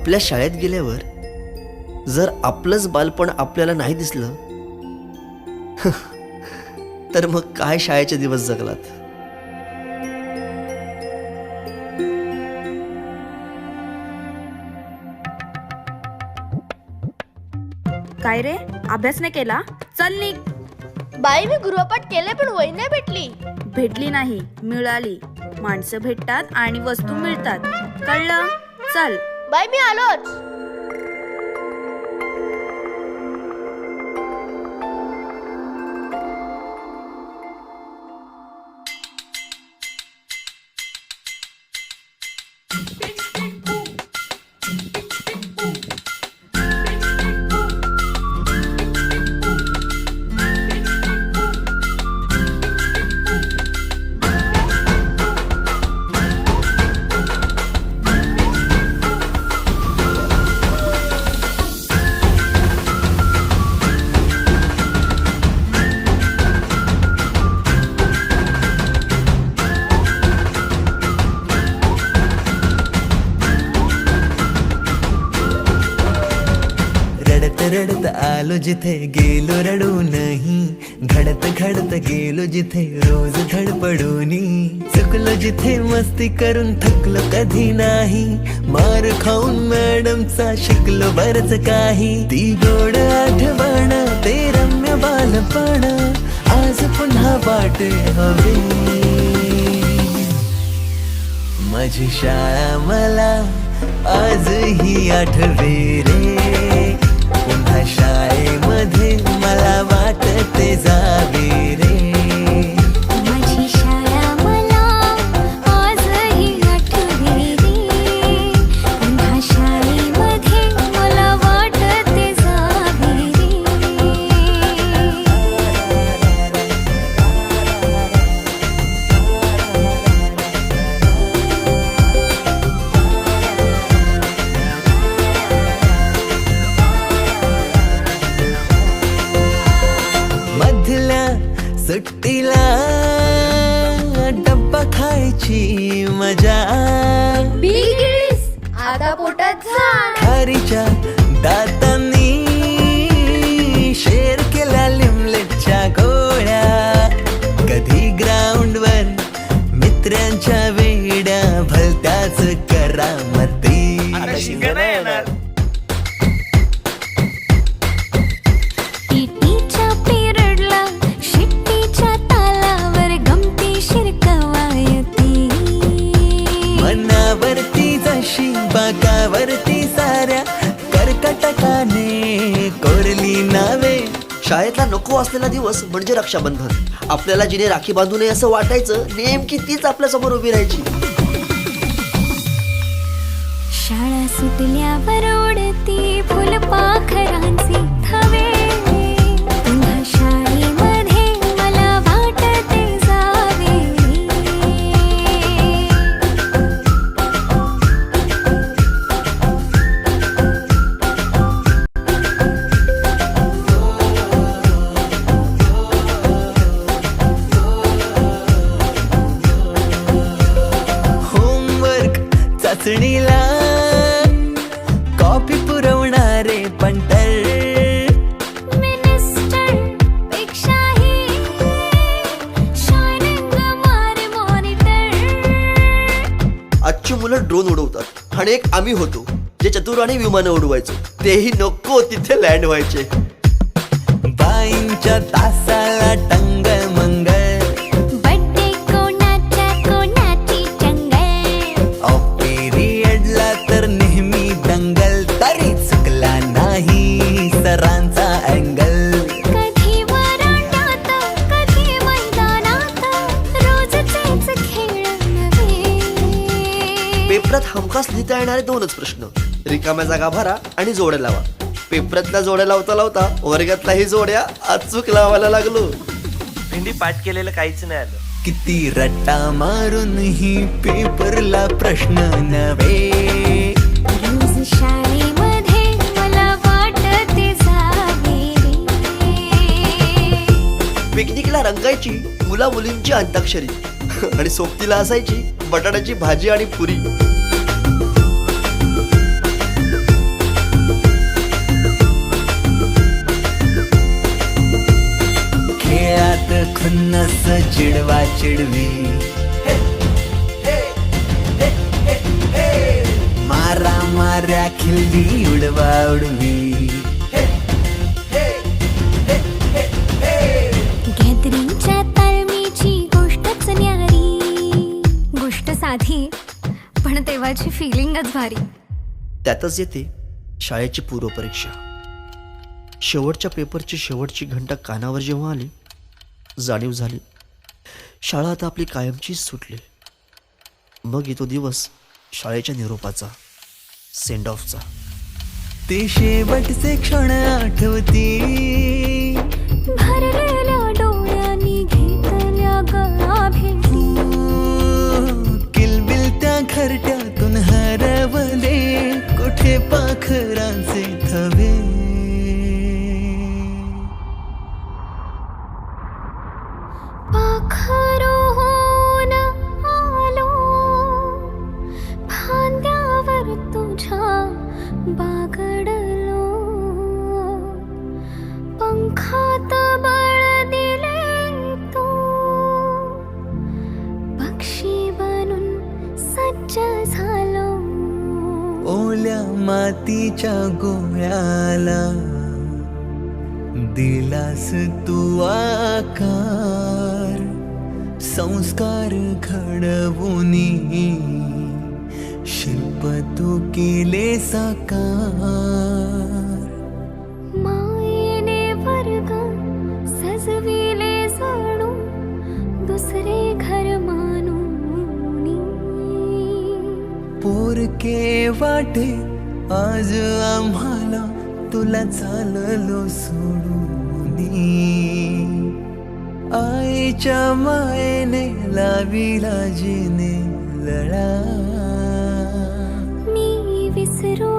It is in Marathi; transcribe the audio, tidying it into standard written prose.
आपल्या शाळेत गेल्यावर जर आपलंच बालपण आपल्याला नाही दिसलं तर मग काय शाळेचे दिवस जगलात. काय रे, अभ्यास नाही केला? चल निघ. बाई मी गृहपाठ केले पण वही नाही भेटली. भेटली नाही, मिळाली. माणसं भेटतात आणि वस्तू मिळतात, कळलं? चल. बाई मी आलोच. रडत आलो जिथे गेलो रडू नाही, घडत घडत गेलो जिथे रोज धडपडूनी, चुकलो जिथे मस्ती करून थकलो कधी नाही, मार खाऊन मॅडमचा शिकलो बरच काही. ती गोड आठवण ते रम्य बालपण आज पुन्हा वाटे हवे. माझी शाळा मला आजही आठवे रे, पुन्हा शाळेमध्ये मला वाटते जावे रे. माझी शाळा मला आजही आठवे रे, पुन्हा शाळेमध्ये मला वाटते जावे रे. मधल्या सुट्टीला डब्बा खायची मजा, बिगिळीस आता पोटात झाड. खारीच्या दातांनी शेर केल्या लिमलेटच्या गोळ्या, कधी ग्राउंडवर मित्रांच्या वेड्या भलत्याच करामती. टीटीच्या पिरियडला शिट्टीच्या तालावर गमती शिरकवायती. मनावरती जशी बागावरती साऱ्या कर्कटकाने कोरली नावे. शाळेतला नको असलेला दिवस म्हणजे रक्षाबंधन. आपल्याला जिने राखी बांधू नये असं वाटायचं, नेमकी तीच आपल्या समोर उभी राहायची. शाळा सुटल्यावर उडती फुलपाखरांचे थवे, पुन्हा शाळेमध्ये मला वाटते जावे रे. होमवर्क चाचणीला कॉपी पुरवणारे पंटर, मिनिस्टर पेक्षाही शायनिंग मारे मॉनिटर. आजची मुलं ड्रोन उडवतात आणि एक आम्ही होतो जे चतुराने विमानं उडवायचो, तेही नको तिथे लँड व्हायचे. बाईंच्या तासाला टंगळ मंगळ, बड्डे कोणाच्या कोणाची चंगळ. ऑफ पिरियडला तर नेहमी दंगल, तरी चुकला नाही सरांचा अँगल. कधी वरांड्यात कधी मैदानात रोजचेच खेळ नव्हे. पेपरात हमखास लिहिता येणारे दोनच प्रश्न, रिकाम्या जागा भरा आणि जोड्या लावा. पेपरातल्या जोड्या लावता लावता वर्गातल्याही जोड्या अचूक लावायला लागलो. भेंडी पाठ केलेलं काहीच नाही आलं. किती रट्टा मारूनही पेपरला प्रश्न नव्हे. रोज शाळेमध्ये मला वाटते जावे रे. पिकनिकला रंगायची मुला मुलींची अंताक्षरी आणि सोबतीला असायची बटाट्याची भाजी आणि पुरी. खुन्नस चिडवा चिडवी मारा माऱ्या खिल्ली उडवा उडवी गॅदरिंगच्या तालमीची गोष्टच न्यारी, गोष्ट साधी पण तेव्हाची फिलिंगच भारी. त्यातच येते शाळेची पूर्वपरीक्षा. शेवटच्या पेपरची शेवटची घंटा कानावर जेव्हा आली, जाणीव झाली शाळा आता आपली कायमचीच सुटली. मग येतो दिवस शाळेच्या निरोपाचा, सेंड ऑफचा. ते शेवटचे क्षण आठवती, भरलेल्या डोळ्यांनी घेतल्या गळा भेटी. किलबिल त्या घरट्यातून हरवले कुठे पाखरांचे थवे. पाखरोन आलो फांद्यावर तुझ्या बागडलो, पंखात बळ दिले तू, पक्षी बनून सज्ज झालो. ओल्या मातीच्या गोळ्याला दिलास तू आकार, संस्कार घडवुनी शिल्प तू केले साकार. मायेने वर्ग सजविले जणू दुसरे घर मानूनी. पोरके वाटे आज आम्हाला तुला चाललो सोडूनी. आईच्या मायेने लाविला जिने लळा. मी विसरू